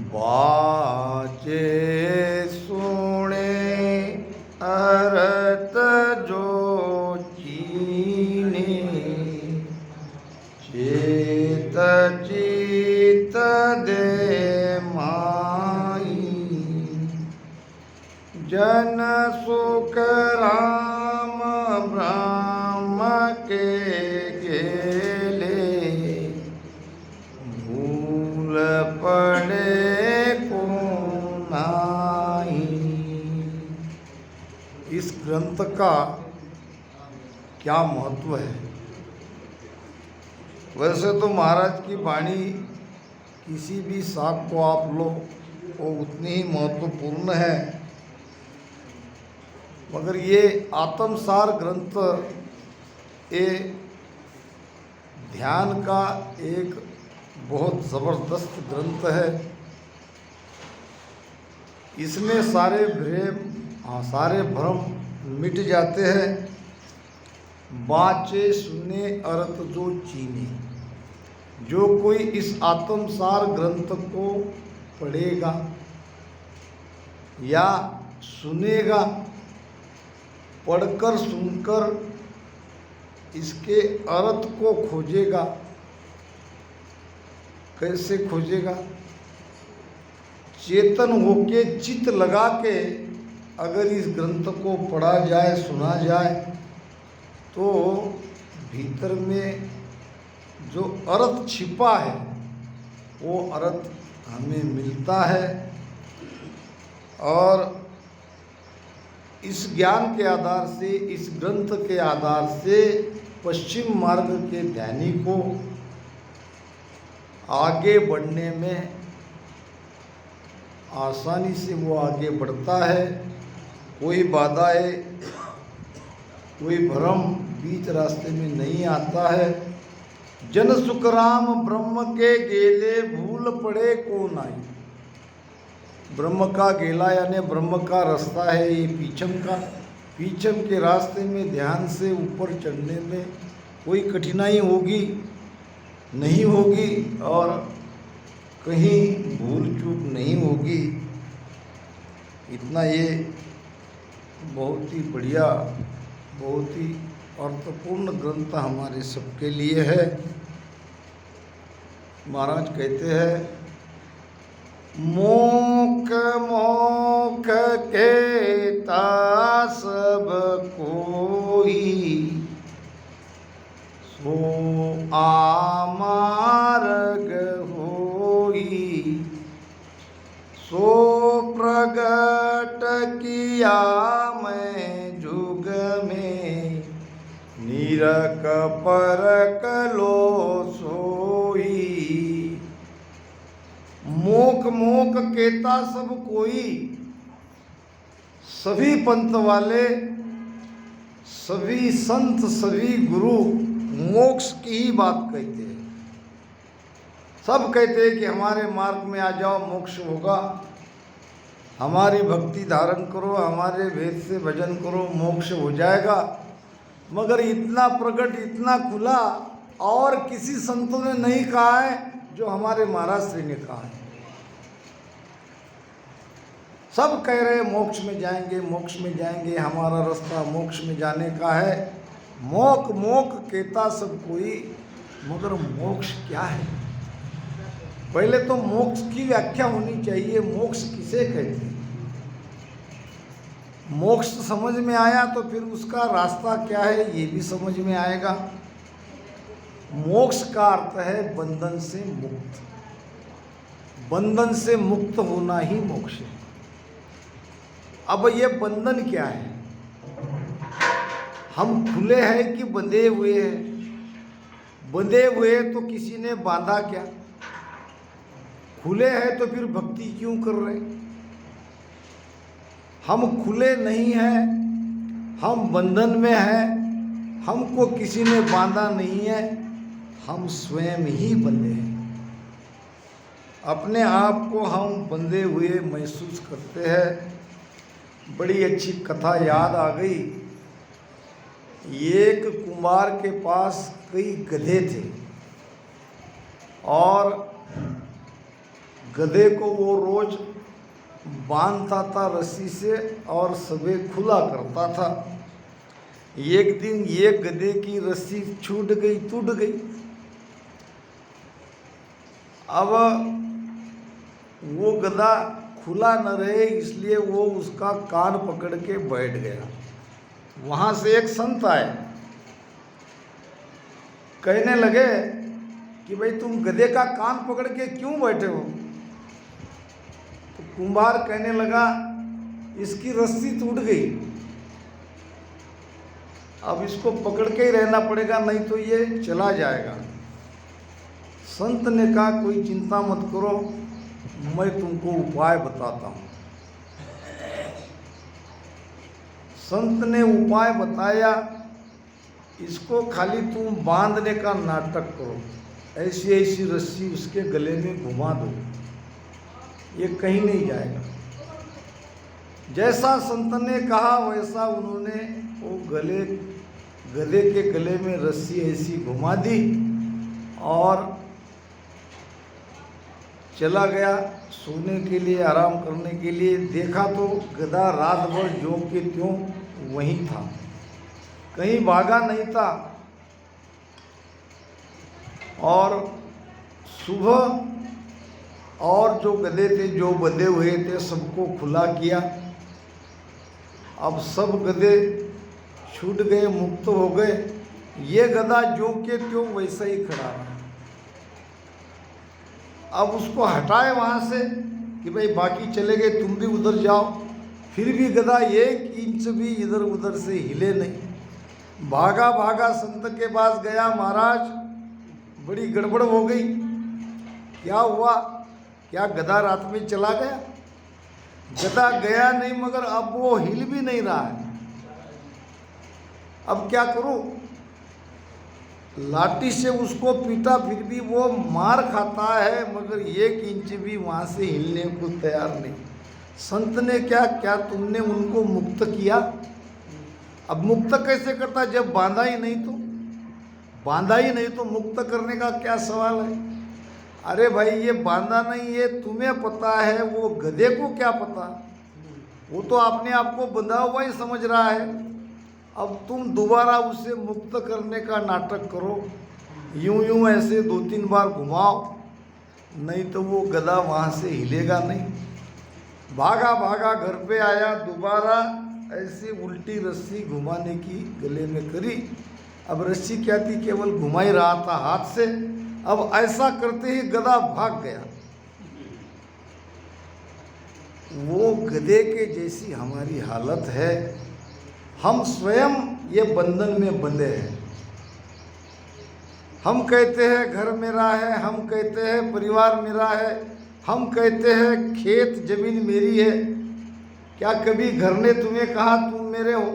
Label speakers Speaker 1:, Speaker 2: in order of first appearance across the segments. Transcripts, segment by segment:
Speaker 1: बाचे सुने अरत जो चीने चेत चित दे माई जन सुख राम ब्रह्म के गेले भूल पड़े को नाई। इस ग्रंथ का क्या महत्व है? वैसे तो महाराज की वाणी किसी भी शाख को आप लो वो उतनी ही महत्वपूर्ण है, मगर ये आत्मसार ग्रंथ ये ध्यान का एक बहुत ज़बरदस्त ग्रंथ है। इसमें सारे भ्रम मिट जाते हैं। बाचे सुने अर्थ जो चीने, जो कोई इस आत्मसार ग्रंथ को पढ़ेगा या सुनेगा, पढ़कर सुनकर इसके अर्थ को खोजेगा। कैसे खोजेगा? चेतन होके चित्त लगा के अगर इस ग्रंथ को पढ़ा जाए, सुना जाए, तो भीतर में जो अर्थ छिपा है वो अर्थ हमें मिलता है। और इस ज्ञान के आधार से, इस ग्रंथ के आधार से पश्चिम मार्ग के ध्यानी को आगे बढ़ने में आसानी से वो आगे बढ़ता है। कोई बाधाएं, कोई भ्रम बीच रास्ते में नहीं आता है। जन सुख राम ब्रह्म के गेले भूल पड़े को नाई। ब्रह्म का गेला यानी ब्रह्म का रास्ता है ये पीछम का। पीछम के रास्ते में ध्यान से ऊपर चढ़ने में कोई कठिनाई होगी नहीं होगी और कहीं भूल चूक नहीं होगी। इतना ये बहुत ही बढ़िया, बहुत ही अर्थपूर्ण ग्रंथ हमारे सबके लिए है। महाराज कहते हैं, मोख मोख कहता सब कोई, सो आमार्ग होई। सो प्रगट किया मैं जुग में, निरक परक लो सोई। मोक मोक कहता सब कोई, सभी पंथ वाले, सभी संत, सभी गुरु मोक्ष की ही बात कहते हैं। सब कहते हैं कि हमारे मार्ग में आ जाओ, मोक्ष होगा। हमारी भक्ति धारण करो, हमारे वेद से भजन करो, मोक्ष हो जाएगा। मगर इतना प्रकट, इतना खुला और किसी संतों ने नहीं कहा है जो हमारे महाराज श्री ने कहा है। सब कह रहे मोक्ष में जाएंगे, मोक्ष में जाएंगे, हमारा रास्ता मोक्ष में जाने का है। मोक मोक कहता सब कोई, मगर मोक्ष क्या है? पहले तो मोक्ष की व्याख्या होनी चाहिए। मोक्ष किसे कहते हैं? मोक्ष समझ में आया तो फिर उसका रास्ता क्या है ये भी समझ में आएगा। मोक्ष का अर्थ है बंधन से मुक्त। बंधन से मुक्त होना ही मोक्ष है। अब ये बंधन क्या है? हम खुले हैं कि बंधे हुए हैं? बंधे हुए तो किसी ने बांधा क्या? खुले हैं तो फिर भक्ति क्यों कर रहे? हम खुले नहीं हैं, हम बंधन में हैं, हमको किसी ने बांधा नहीं है, हम स्वयं ही बंधे हैं। अपने आप को हम बंधे हुए महसूस करते हैं। बड़ी अच्छी कथा याद आ गई। एक कुम्हार के पास कई गधे थे और गधे को वो रोज बांधता था रस्सी से और सुबह खुला करता था। एक दिन ये गधे की रस्सी छूट गई, टूट गई। अब वो गधा खुला न रहे इसलिए वो उसका कान पकड़ के बैठ गया। वहाँ से एक संत आए, कहने लगे कि भाई तुम गधे का कान पकड़ के क्यों बैठे हो? तो कुम्हार कहने लगा इसकी रस्सी टूट गई, अब इसको पकड़ के ही रहना पड़ेगा, नहीं तो ये चला जाएगा। संत ने कहा कोई चिंता मत करो, मैं तुमको उपाय बताता हूँ। संत ने उपाय बताया, इसको खाली तुम बांधने का नाटक करो, ऐसी ऐसी रस्सी उसके गले में घुमा दो, ये कहीं नहीं जाएगा। जैसा संत ने कहा वैसा उन्होंने वो गधे के गले में रस्सी ऐसी घुमा दी और चला गया सोने के लिए, आराम करने के लिए। देखा तो गधा रात भर ज्यों के त्यों वहीं था, कहीं भागा नहीं था। और सुबह और जो गधे थे जो बंधे हुए थे सबको खुला किया। अब सब गधे छूट गए, मुक्त हो गए। ये गधा ज्यों के त्यों वैसा ही खड़ा रहा। अब उसको हटाए वहाँ से कि भाई बाकी चले गए, तुम भी उधर जाओ। फिर भी गधा 1 इंच भी इधर उधर से हिले नहीं। भागा भागा संत के पास गया, महाराज बड़ी गड़बड़ हो गई, क्या हुआ? क्या गधा रात में चला गया? गधा गया नहीं, मगर अब वो हिल भी नहीं रहा है। अब क्या करूं? लाठी से उसको पीटा, फिर भी वो मार खाता है, मगर 1 इंच भी वहाँ से हिलने को तैयार नहीं। संत ने क्या तुमने उनको मुक्त किया? अब मुक्त कैसे करता जब बांधा ही नहीं? तो बांधा ही नहीं तो मुक्त करने का क्या सवाल है? अरे भाई ये बांधा नहीं है, तुम्हें पता है, वो गधे को क्या पता? वो तो अपने आप को बंधा हुआ ही समझ रहा है। अब तुम दोबारा उसे मुक्त करने का नाटक करो, यूं ऐसे 2-3 बार घुमाओ, नहीं तो वो गधा वहाँ से हिलेगा नहीं। भागा भागा घर पे आया, दोबारा ऐसे उल्टी रस्सी घुमाने की गले में करी। अब रस्सी क्या थी, केवल घुमा ही रहा था हाथ से। अब ऐसा करते ही गधा भाग गया। वो गधे के जैसी हमारी हालत है। हम स्वयं ये बंधन में बंधे हैं। हम कहते हैं घर मेरा है, हम कहते हैं परिवार मेरा है, हम कहते हैं खेत जमीन मेरी है। क्या कभी घर ने तुम्हें कहा तुम मेरे हो?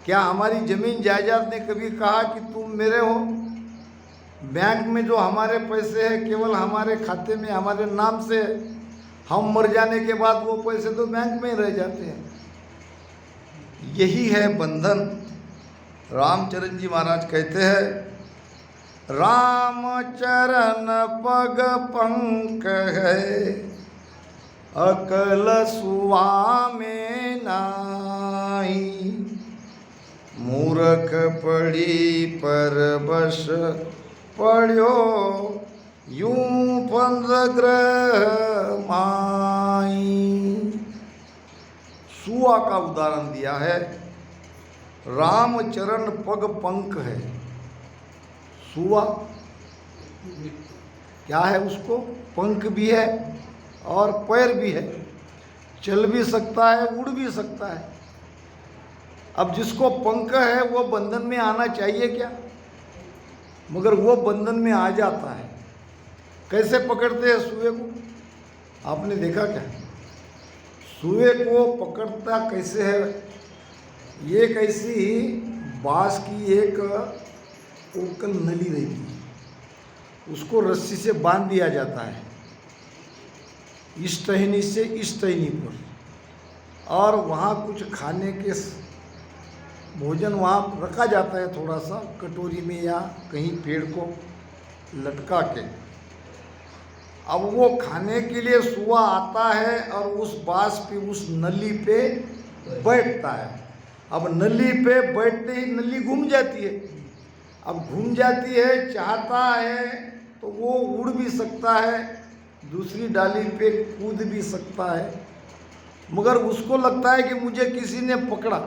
Speaker 1: क्या हमारी जमीन जायदाद ने कभी कहा कि तुम मेरे हो? बैंक में जो हमारे पैसे हैं केवल हमारे खाते में हमारे नाम से है। हम मर जाने के बाद वो पैसे तो बैंक में ही रह जाते हैं। यही है बंधन। रामचरण जी महाराज कहते हैं, राम चरण पग पंक है, अकल सुआमे नाही। मूर्ख पड़ी पर बस पढ़्यो, यूं पंद ग्रह माई। सुआ का उदाहरण दिया है। रामचरण पग पंख है। सुआ क्या है? उसको पंख भी है और पैर भी है, चल भी सकता है, उड़ भी सकता है। अब जिसको पंख है वो बंधन में आना चाहिए क्या? मगर वो बंधन में आ जाता है। कैसे पकड़ते हैं सुए को? आपने देखा क्या? सुए को पकड़ता कैसे है? ये कैसी बांस की एक ओकल नली रहती है, उसको रस्सी से बांध दिया जाता है इस टहनी से इस टहनी पर, और वहाँ कुछ खाने के भोजन वहाँ रखा जाता है, थोड़ा सा कटोरी में या कहीं पेड़ को लटका के। अब वो खाने के लिए सुआ आता है और उस बांस पे, उस नली पे बैठता है। अब नली पे बैठते ही नली घूम जाती है। अब घूम जाती है, चाहता है तो वो उड़ भी सकता है, दूसरी डाली पे कूद भी सकता है, मगर उसको लगता है कि मुझे किसी ने पकड़ा।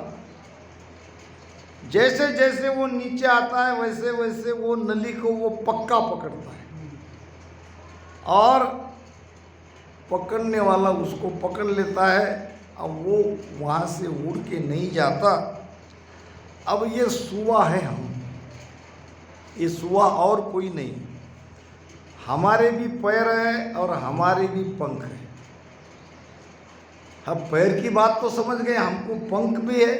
Speaker 1: जैसे जैसे वो नीचे आता है वैसे वैसे वो नली को वो पक्का पकड़ता है और पकड़ने वाला उसको पकड़ लेता है। अब वो वहाँ से उड़ के नहीं जाता। अब ये सुआ है हम, ये सुआ और कोई नहीं। हमारे भी पैर है और हमारे भी पंख है। हम पैर की बात तो समझ गए, हमको पंख भी है।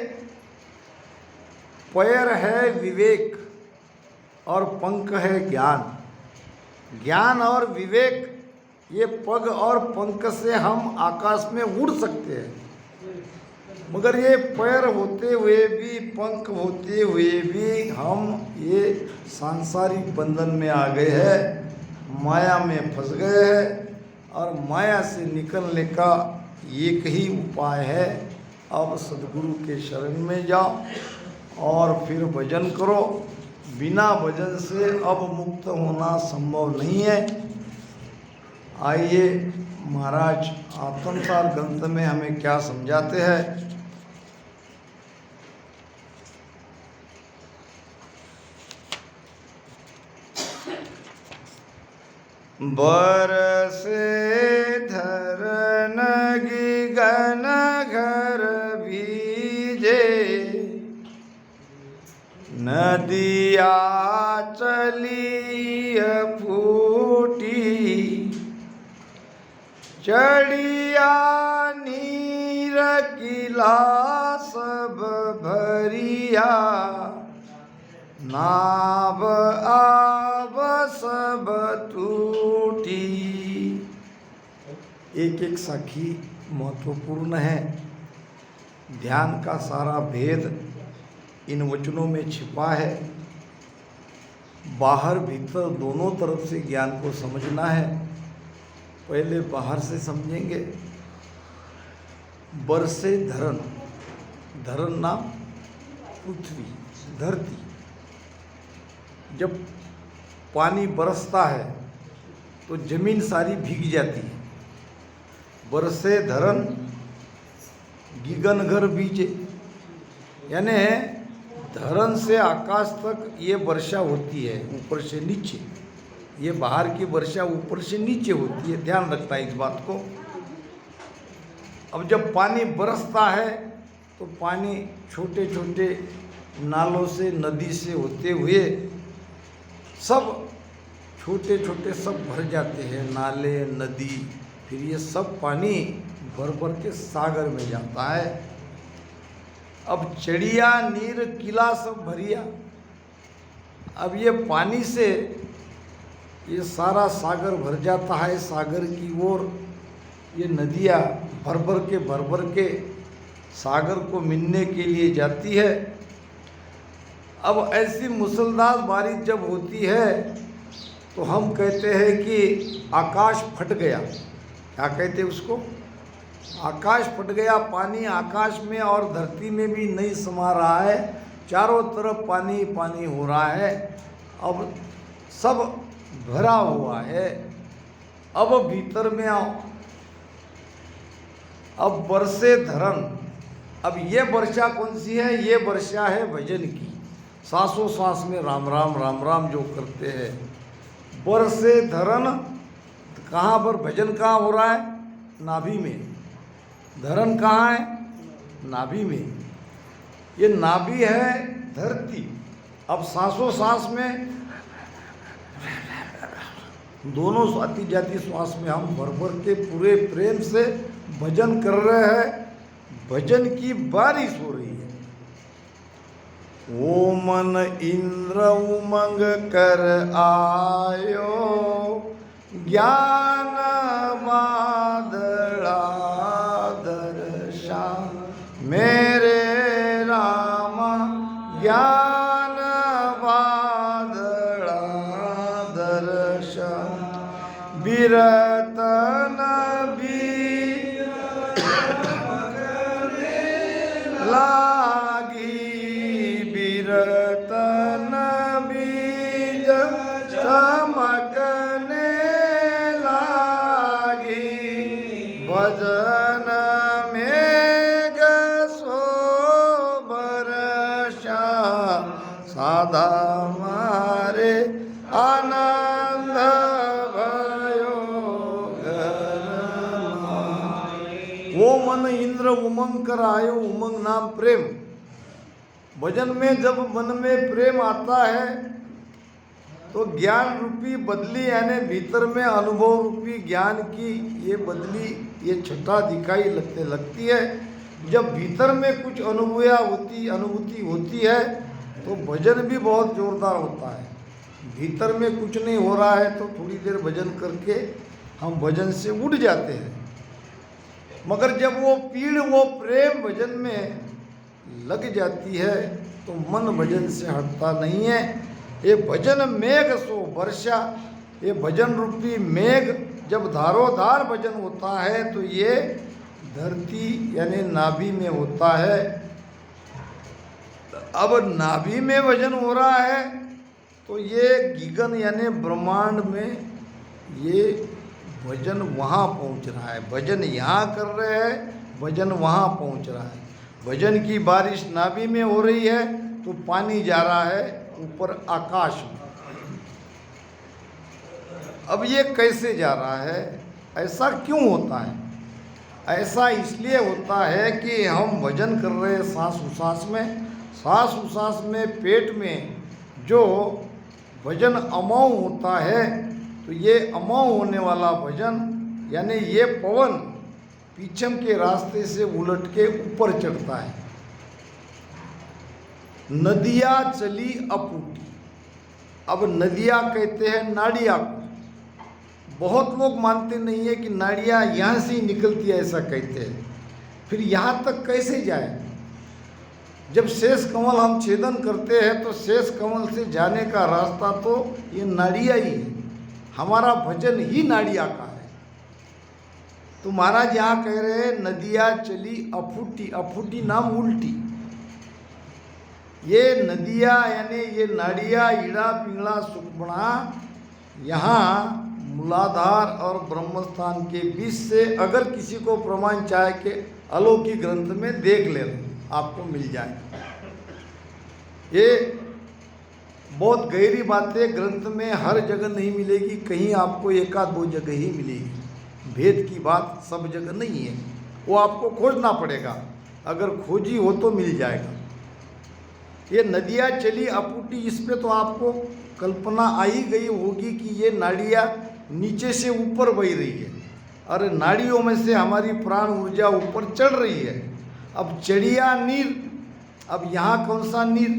Speaker 1: पैर है विवेक और पंख है ज्ञान। ज्ञान और विवेक, ये पग और पंख से हम आकाश में उड़ सकते हैं, मगर ये पैर होते हुए भी, पंख होते हुए भी हम ये सांसारिक बंधन में आ गए हैं, माया में फंस गए हैं। और माया से निकलने का एक ही उपाय है, अब सद्गुरु के शरण में जाओ और फिर भजन करो। बिना भजन से अब मुक्त होना संभव नहीं है। आइए महाराज आत्मसार ग्रंथ में हमें क्या समझाते हैं। बरसे धरन गगन घर भीजे, नदिया चली फूटी, चढ़िया नीर किला सब भरिया, नाव आब सब टूटी। एक एक साखी महत्वपूर्ण है। ध्यान का सारा भेद इन वचनों में छिपा है। बाहर भीतर दोनों तरफ से ज्ञान को समझना है। पहले बाहर से समझेंगे। बरसे धरन, धरन नाम पृथ्वी, धरती। जब पानी बरसता है तो जमीन सारी भीग जाती है। बरसे धरन गगन घर बीजे, यानी धरन से आकाश तक ये वर्षा होती है, ऊपर से नीचे। ये बाहर की वर्षा ऊपर से नीचे होती है, ध्यान रखना है इस बात को। अब जब पानी बरसता है तो पानी छोटे छोटे नालों से, नदी से होते हुए सब छोटे छोटे सब भर जाते हैं, नाले, नदी। फिर ये सब पानी भर भर के सागर में जाता है। अब चढ़िया नीर किला सब भरिया। अब ये पानी से ये सारा सागर भर जाता है। सागर की ओर ये नदियाँ भर भर के सागर को मिलने के लिए जाती है। अब ऐसी मूसलाधार बारिश जब होती है तो हम कहते हैं कि आकाश फट गया। क्या कहते हैं उसको? आकाश फट गया। पानी आकाश में और धरती में भी नहीं समा रहा है, चारों तरफ पानी पानी हो रहा है। अब सब भरा हुआ है। अब भीतर में आओ। अब बरसे धरन। अब ये वर्षा कौन सी है? ये वर्षा है भजन की। सांसों सांस में राम राम राम राम जो करते हैं। बरसे धरन, कहाँ पर भजन कहाँ हो रहा है? नाभि में। धरन कहाँ है? नाभि में। ये नाभि है धरती। अब सांसों सांस में दोनों आती जाती श्वास में हम भर भर के पूरे प्रेम से भजन कर रहे हैं। भजन की बारिश हो रही है। ओ मन इंद्र उमंग कर आयो, ज्ञान बादला दर्शा मेरे रामा, ज्ञान बादला दर्शा। बिरतन लागी, बिरतन बीज चमकने लागी, भजन मेघ सो बरसा, साधा मारे आनंद भयो घरमा। वो मन इंद्र उमंग कर आयो, उमंग नाम प्रेम। भजन में जब मन में प्रेम आता है तो ज्ञान रूपी बदली यानी भीतर में अनुभव रूपी ज्ञान की ये बदली, ये छटा दिखाई लगती है। जब भीतर में कुछ अनुभूति होती है तो भजन भी बहुत जोरदार होता है। भीतर में कुछ नहीं हो रहा है तो थोड़ी देर भजन करके हम भजन से उठ जाते हैं, मगर जब वो पीड़ वो प्रेम भजन में लग जाती है तो मन भजन से हटता नहीं है। ये भजन मेघ सो वर्षा, ये भजन रूपी मेघ जब धारोधार भजन होता है तो ये धरती यानी नाभि में होता है। अब नाभि में भजन हो रहा है तो ये गगन यानी ब्रह्मांड में ये भजन वहाँ पहुँच रहा है। भजन यहाँ कर रहे हैं, भजन वहाँ पहुँच रहा है। भजन की बारिश नाभि में हो रही है तो पानी जा रहा है ऊपर आकाश में। अब ये कैसे जा रहा है, ऐसा क्यों होता है? ऐसा इसलिए होता है कि हम भजन कर रहे हैं सांस उसास में पेट में जो भजन अमाऊ होता है तो ये अमाऊ होने वाला भजन यानी ये पवन पीछम के रास्ते से उलट के ऊपर चढ़ता है। नदियाँ चली अपूटी। अब नदियाँ कहते हैं नाड़िया को। बहुत लोग मानते नहीं है कि नाड़ियाँ यहाँ से ही निकलती है, ऐसा कहते हैं। फिर यहाँ तक कैसे जाए? जब शेष कमल हम छेदन करते हैं तो शेष कमल से जाने का रास्ता तो ये नाड़िया ही है। हमारा भजन ही नाड़िया का है। तो महाराज यहाँ कह रहे हैं नदियाँ चली अफूटी, अफूटी नाम उल्टी। ये नदियाँ यानी ये नाड़िया ईड़ा पिंगला सुखबड़ा यहाँ मूलाधार और ब्रह्मस्थान के बीच से अगर किसी को प्रमाण चाहे कि अलौकिक ग्रंथ में देख ले आपको मिल जाए। ये बहुत गहरी बातें ग्रंथ में हर जगह नहीं मिलेगी, कहीं आपको एक आध दो जगह ही मिलेगी। भेद की बात सब जगह नहीं है, वो आपको खोजना पड़ेगा। अगर खोजी हो तो मिल जाएगा। ये नदियाँ चली अपूटी, इस पे तो आपको कल्पना आ ही गई होगी कि ये नाड़ियाँ नीचे से ऊपर बह रही है और नाड़ियों में से हमारी प्राण ऊर्जा ऊपर चढ़ रही है। अब चढ़िया नीर, अब यहाँ कौन सा नीर?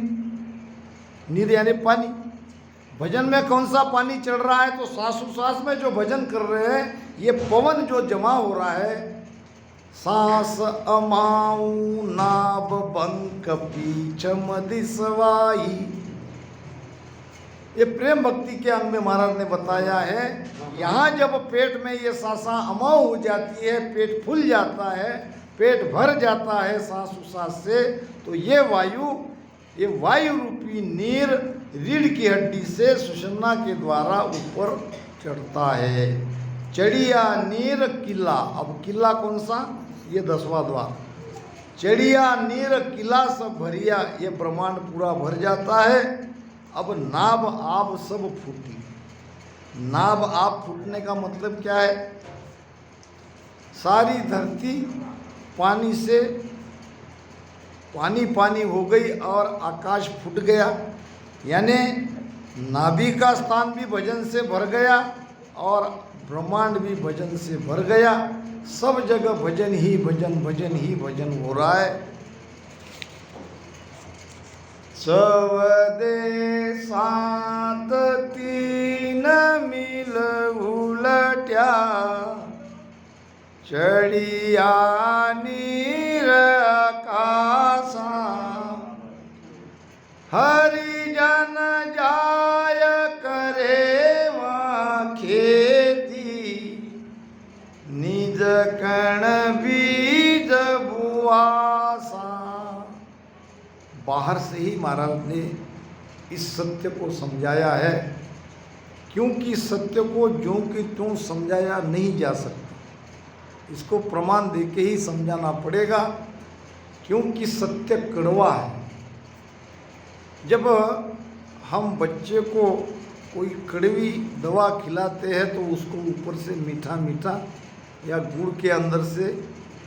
Speaker 1: नीर यानी पानी। भजन में कौन सा पानी चढ़ रहा है? तो श्वास में जो भजन कर रहे हैं ये पवन जो जमा हो रहा है, सांस अमाऊ नाभ बंक पीछम दिसवाई। ये प्रेम भक्ति के अंग में महाराज ने बताया है। यहाँ जब पेट में ये सांसा अमाऊ हो जाती है, पेट फूल जाता है, पेट भर जाता है सांस उसास से, तो ये वायु रूपी नीर रीढ़ की हड्डी से सुषुम्ना के द्वारा ऊपर चढ़ता है। चढ़िया नीर किला। अब किला कौन सा? ये 10वां द्वार। चढ़िया नीर किला सब भरिया, ये ब्रह्मांड पूरा भर जाता है। अब नाभ आब सब फूटी। नाभ आब फूटने का मतलब क्या है? सारी धरती पानी से पानी हो गई और आकाश फूट गया, यानी नाभि का स्थान भी भजन से भर गया और ब्रह्मांड भी भजन से भर गया। सब जगह भजन ही भजन हो रहा है। सवदे सात तीन मिल उलट्या, चढ़िया नीर आकाशा, हरिजन जाय करे वहाँ खेती, बाहर से ही महाराज ने इस सत्य को समझाया है, क्योंकि सत्य को ज्यों की त्यों समझाया नहीं जा सकता, इसको प्रमाण देके ही समझाना पड़ेगा, क्योंकि सत्य कड़वा है। जब हम बच्चे को कोई कड़वी दवा खिलाते हैं तो उसको ऊपर से मीठा मीठा या गुड़ के अंदर से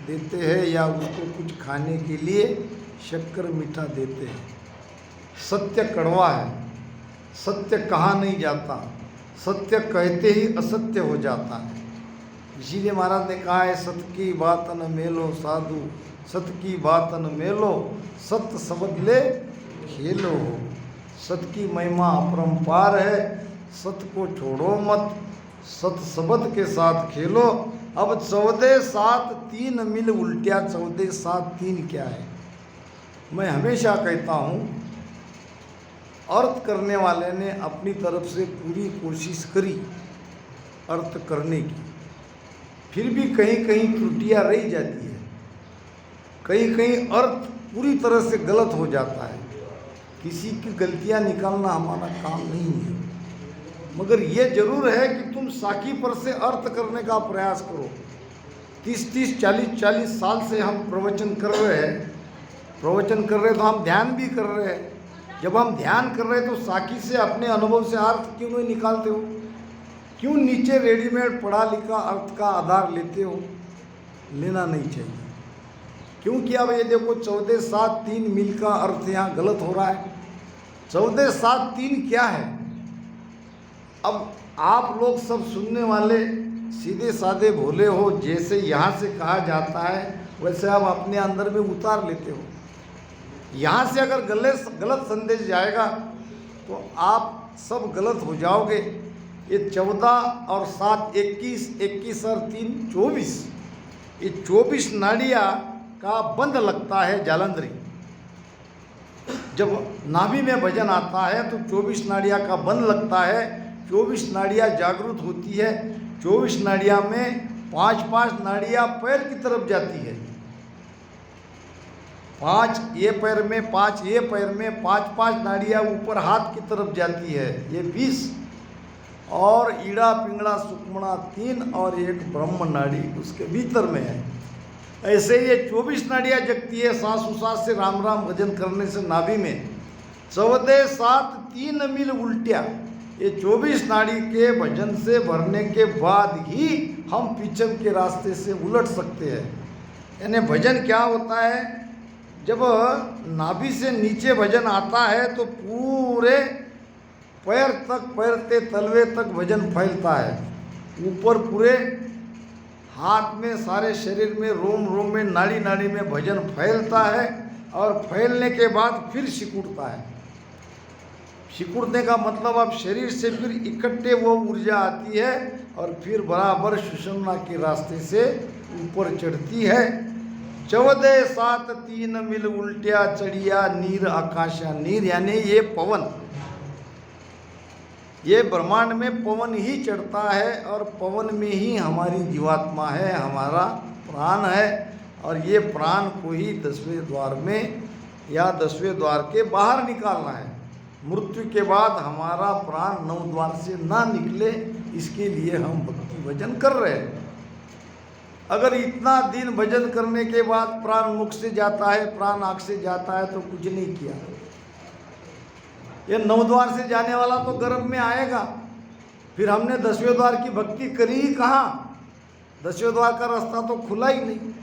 Speaker 1: देते हैं, या उसको कुछ खाने के लिए शक्कर मीठा देते हैं। सत्य कड़वा है, सत्य कहा नहीं जाता, सत्य कहते ही असत्य हो जाता है। इसीलिए महाराज ने कहा है, सत्य की बात न मेलो साधु, सत्य की बात न मेलो, सत्य शब्द ले खेलो। सत्य की महिमा अपरंपार है, सत्य को छोड़ो मत, सत्य शब्द के साथ खेलो। अब 14 7 3 मिल उल्टिया, 14 7 3 क्या है? मैं हमेशा कहता हूँ, अर्थ करने वाले ने अपनी तरफ से पूरी कोशिश करी अर्थ करने की, फिर भी कहीं कहीं त्रुटियाँ रह जाती है, कहीं कहीं अर्थ पूरी तरह से गलत हो जाता है। किसी की गलतियाँ निकालना हमारा काम नहीं है, मगर ये जरूर है कि तुम साखी पर से अर्थ करने का प्रयास करो। 30 40 साल से हम प्रवचन कर रहे हैं, तो हम ध्यान भी कर रहे हैं। जब हम ध्यान कर रहे हैं तो साखी से अपने अनुभव से अर्थ क्यों नहीं निकालते हो? क्यों नीचे रेडीमेड पढ़ा लिखा अर्थ का आधार लेते हो? लेना नहीं चाहिए, क्योंकि अब ये देखो 14 7 3 मिल का अर्थ यहाँ गलत हो रहा है। 14 7 3 क्या है? अब आप लोग सब सुनने वाले सीधे साधे भोले हो, जैसे यहाँ से कहा जाता है वैसे आप अपने अंदर में उतार लेते हो। यहाँ से अगर गलत संदेश जाएगा तो आप सब गलत हो जाओगे। ये 14 और 7 21, 21 और 3 24, ये 24 नाड़ियाँ का बंद लगता है जालंधरी। जब नाभि में भजन आता है तो 24 नाड़ियाँ का बंद लगता है, 24 नाड़ियाँ जागृत होती है। 24 नाड़ियाँ में 5 नाड़ियाँ पैर की तरफ जाती है, 5 ये पैर में, 5 ये पैर में, 5 नाड़ियाँ ऊपर हाथ की तरफ जाती है, ये 20, और ईड़ा पिंगड़ा सुक्मणा 3 और एक ब्रह्म नाड़ी उसके भीतर में है। ऐसे ये 24 नाड़ियाँ जगती है सांस उसास से राम राम भजन करने से नाभि में। 14 7 3 मिल उल्टिया, ये 24 नाड़ी के भजन से भरने के बाद ही हम पीछम के रास्ते से उलट सकते हैं। यानी भजन क्या होता है? जब नाभि से नीचे भजन आता है तो पूरे पैर तक, पैर ते तलवे तक भजन फैलता है। ऊपर पूरे हाथ में, सारे शरीर में, रोम रोम में, नाड़ी नाड़ी में भजन फैलता है, और फैलने के बाद फिर सिकुड़ता है। सिकुड़ने का मतलब अब शरीर से फिर इकट्ठे वो ऊर्जा आती है और फिर बराबर सुषुम्ना के रास्ते से ऊपर चढ़ती है। 14 7 3 मिल उल्टिया चढ़िया नीर आकाशा नीर, यानी ये पवन, ये ब्रह्मांड में पवन ही चढ़ता है, और पवन में ही हमारी जीवात्मा है, हमारा प्राण है। और ये प्राण को ही 10वें द्वार में या 10वें द्वार के बाहर निकालना है। मृत्यु के बाद हमारा प्राण 9 द्वार से ना निकले, इसके लिए हम भक्ति भजन कर रहे हैं। अगर इतना दिन भजन करने के बाद प्राण मुख से जाता है, प्राण आँख से जाता है, तो कुछ नहीं किया। ये 9 द्वार से जाने वाला तो गर्भ में आएगा, फिर हमने 10वें द्वार की भक्ति करी ही कहाँ? 10वें द्वार का रास्ता तो खुला ही नहीं।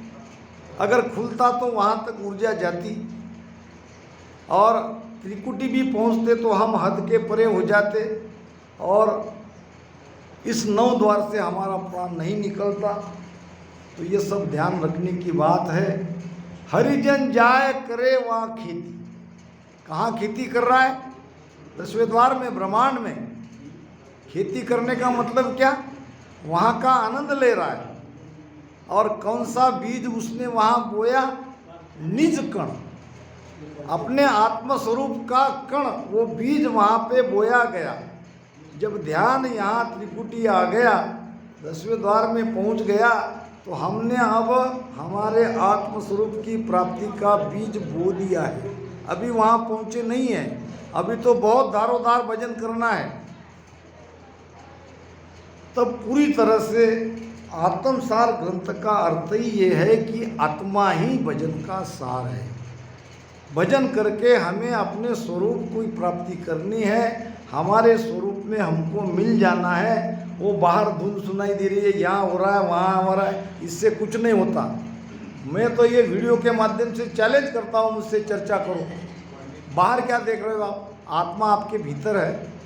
Speaker 1: अगर खुलता तो वहाँ तक ऊर्जा जाती, और त्रिकुटी भी पहुँचते तो हम हद के परे हो जाते, और इस 9 द्वार से हमारा प्राण नहीं निकलता। तो ये सब ध्यान रखने की बात है। हरिजन जाए करे वहाँ खेती। कहाँ खेती कर रहा है? 10वें द्वार में, ब्रह्मांड में। खेती करने का मतलब क्या? वहाँ का आनंद ले रहा है। और कौन सा बीज उसने वहाँ बोया? निज कण, अपने आत्मस्वरूप का कण, वो बीज वहाँ पे बोया गया। जब ध्यान यहाँ त्रिकुटी आ गया, 10वें द्वार में पहुँच गया, तो हमने अब हमारे आत्मस्वरूप की प्राप्ति का बीज बो दिया है। अभी वहाँ पहुँचे नहीं हैं, अभी तो बहुत दारोदार भजन करना है। तब पूरी तरह से आत्मसार ग्रंथ का अर्थ ही ये है कि आत्मा ही भजन का सार है। भजन करके हमें अपने स्वरूप की प्राप्ति करनी है, हमारे स्वरूप में हमको मिल जाना है। वो बाहर धुन सुनाई दे रही है, यहाँ हो रहा है, वहाँ हो रहा है, इससे कुछ नहीं होता। मैं तो ये वीडियो के माध्यम से चैलेंज करता हूँ, मुझसे चर्चा करो। बाहर क्या देख रहे हो आप? आत्मा आपके भीतर है।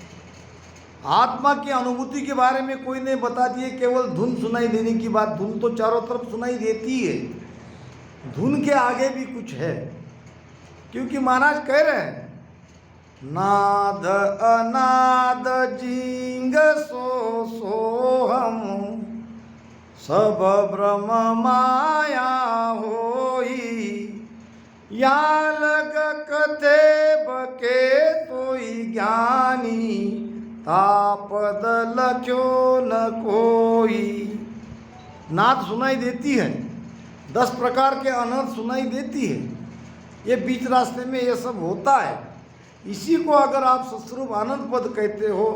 Speaker 1: आत्मा की अनुभूति के बारे में कोई नहीं बता दिए, केवल धुन सुनाई देने की बात। धुन तो चारों तरफ सुनाई देती है, धुन के आगे भी कुछ है। क्योंकि महाराज कह रहे हैं, नाद अनाद जिंग सो सोहम, सब ब्रह्म माया होई, या लग कथे बके तोई ज्ञानी, तापद लख्यो न कोई। नाद सुनाई देती है, 10 प्रकार के अनर्थ सुनाई देती है। ये बीच रास्ते में ये सब होता है। इसी को अगर आप सत्स्वरूप आनंद पद कहते हो,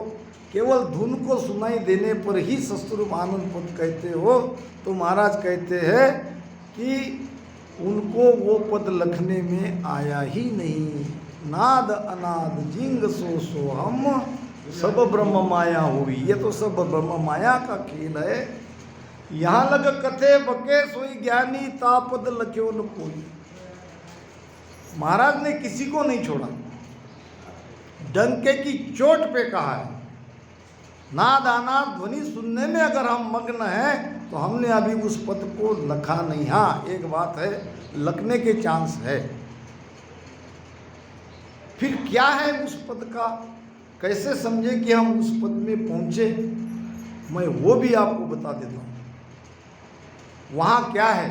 Speaker 1: केवल धुन को सुनाई देने पर ही सत्स्वरूप आनंद पद कहते हो, तो महाराज कहते हैं कि उनको वो पद लिखने में आया ही नहीं। नाद अनाद जिंग सो सोहम, सब ब्रह्म माया हुई। ये तो सब ब्रह्म माया का खेल है। यहाँ लग कथे बके सोई ज्ञानी, तापद लख्यो न कोई। महाराज ने किसी को नहीं छोड़ा, डंके की चोट पे कहा है। नाद अनाद ध्वनि सुनने में अगर हम मग्न हैं तो हमने अभी उस पद को लिखा नहीं। हाँ, एक बात है, लिखने के चांस है। फिर क्या है उस पद का, कैसे समझे कि हम उस पद में पहुंचे, मैं वो भी आपको बता देता हूँ। वहाँ क्या है,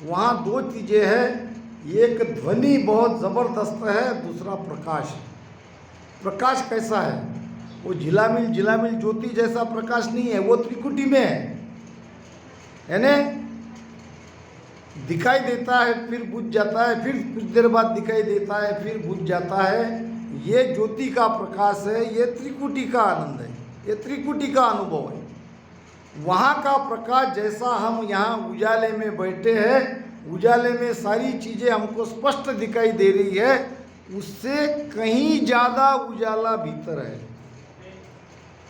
Speaker 1: वहाँ 2 चीज़ें हैं। एक ध्वनि बहुत ज़बरदस्त है, दूसरा प्रकाश। प्रकाश कैसा है? वो झिलामिल ज्योति जैसा प्रकाश नहीं है, वो त्रिकुटी में है ना। दिखाई देता है, फिर बुझ जाता है, फिर कुछ देर बाद दिखाई देता है, फिर बुझ जाता है। ये ज्योति का प्रकाश है, ये त्रिकुटी का आनंद है, ये त्रिकुटी का अनुभव है। वहाँ का प्रकाश जैसा हम यहाँ उजाले में बैठे हैं, उजाले में सारी चीज़ें हमको स्पष्ट दिखाई दे रही है, उससे कहीं ज़्यादा उजाला भीतर है।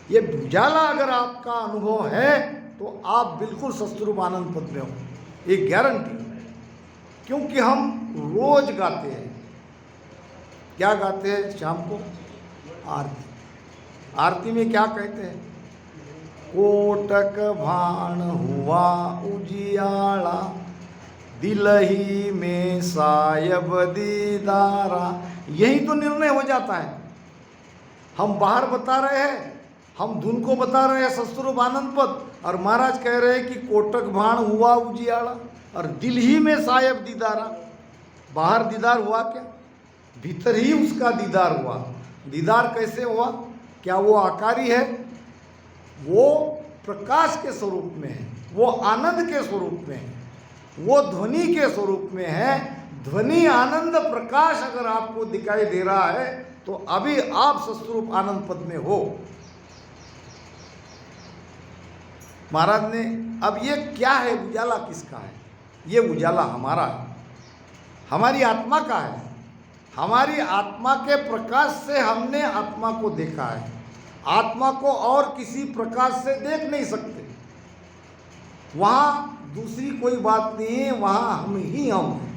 Speaker 1: ये उजाला अगर आपका अनुभव है तो आप बिल्कुल सत्स्वरूप आनंद पद में हो, ये गारंटी। क्योंकि हम रोज गाते हैं, क्या गाते हैं? शाम को आरती। आरती में क्या कहते हैं? कोटक भाण हुआ उजियाला, दिलही में सायब दीदारा। यही तो निर्णय हो जाता है। हम बाहर बता रहे हैं, हम धुन को बता रहे हैं सत्स्वरूप आनंद पद, और महाराज कह रहे हैं कि कोटक भाण हुआ उजियाला और दिल ही में सायब दीदारा। बाहर दीदार हुआ क्या? भीतर ही उसका दीदार हुआ। दीदार कैसे हुआ? क्या वो आकारी है? वो प्रकाश के स्वरूप में है, वो आनंद के स्वरूप में है, वो ध्वनि के स्वरूप में है। ध्वनि आनंद प्रकाश अगर आपको दिखाई दे रहा है तो अभी आप सत्स्वरूप आनंद पद में हो। महाराज ने, अब ये क्या है? उजाला किसका है? ये उजाला हमारा है, हमारी आत्मा का है। हमारी आत्मा के प्रकाश से हमने आत्मा को देखा है। आत्मा को और किसी प्रकाश से देख नहीं सकते। वहाँ दूसरी कोई बात नहीं है, वहाँ हम ही हम हैं।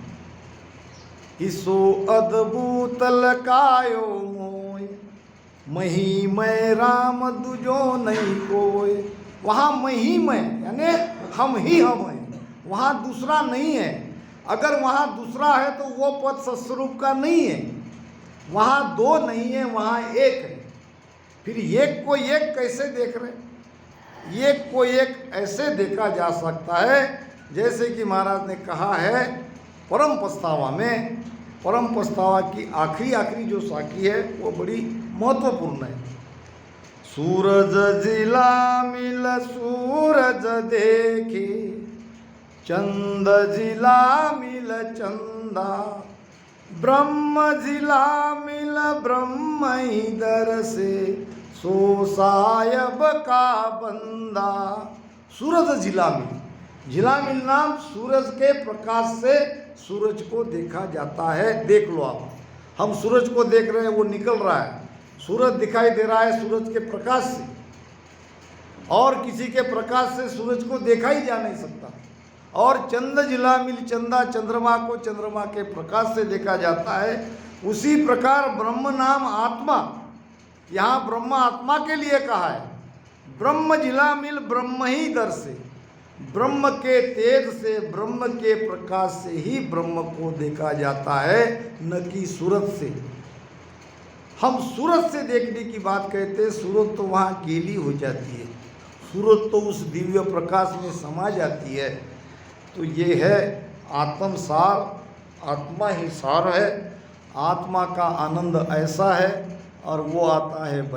Speaker 1: इसो अद्भुत लकायो मोय, मही मैं राम दुजो नहीं कोय। वहाँ मही मैं यानी हम ही हम हैं, वहाँ दूसरा नहीं है। अगर वहाँ दूसरा है तो वो पद सत्स्वरूप का नहीं है। वहाँ 2 नहीं है, वहाँ 1 है। फिर एक को एक कैसे देख रहे? एक को एक ऐसे देखा जा सकता है जैसे कि महाराज ने कहा है परम पस्तावा में। परम पस्तावा की आखिरी जो साखी है वो बड़ी महत्वपूर्ण है। सूरज जिला मिल सूरज देखे, चंद जिला मिल चंदा, ब्रह्म झिलामिल ब्रह्म ही दर से, सो सायब का बंदा। सूरज झिलामिल, झिलामिल नाम सूरज के प्रकाश से सूरज को देखा जाता है। देख लो आप, हम सूरज को देख रहे हैं, वो निकल रहा है, सूरज दिखाई दे रहा है सूरज के प्रकाश से, और किसी के प्रकाश से सूरज को देखा ही जा नहीं सकता। और चंद झिलामिल चंदा, चंद्रमा को चंद्रमा के प्रकाश से देखा जाता है। उसी प्रकार ब्रह्म नाम आत्मा, यहाँ ब्रह्म आत्मा के लिए कहा है। ब्रह्म झिलामिल ब्रह्म ही दर से, ब्रह्म के तेज से, ब्रह्म के प्रकाश से ही ब्रह्म को देखा जाता है, न कि सूरज से। हम सूरज से देखने की बात कहते हैं, सूरज तो वहाँ गीली हो जाती है, सूरज तो उस दिव्य प्रकाश में समा जाती है। तो ये है आत्म सार, आत्मा ही सार है। आत्मा का आनंद ऐसा है, और वो आता है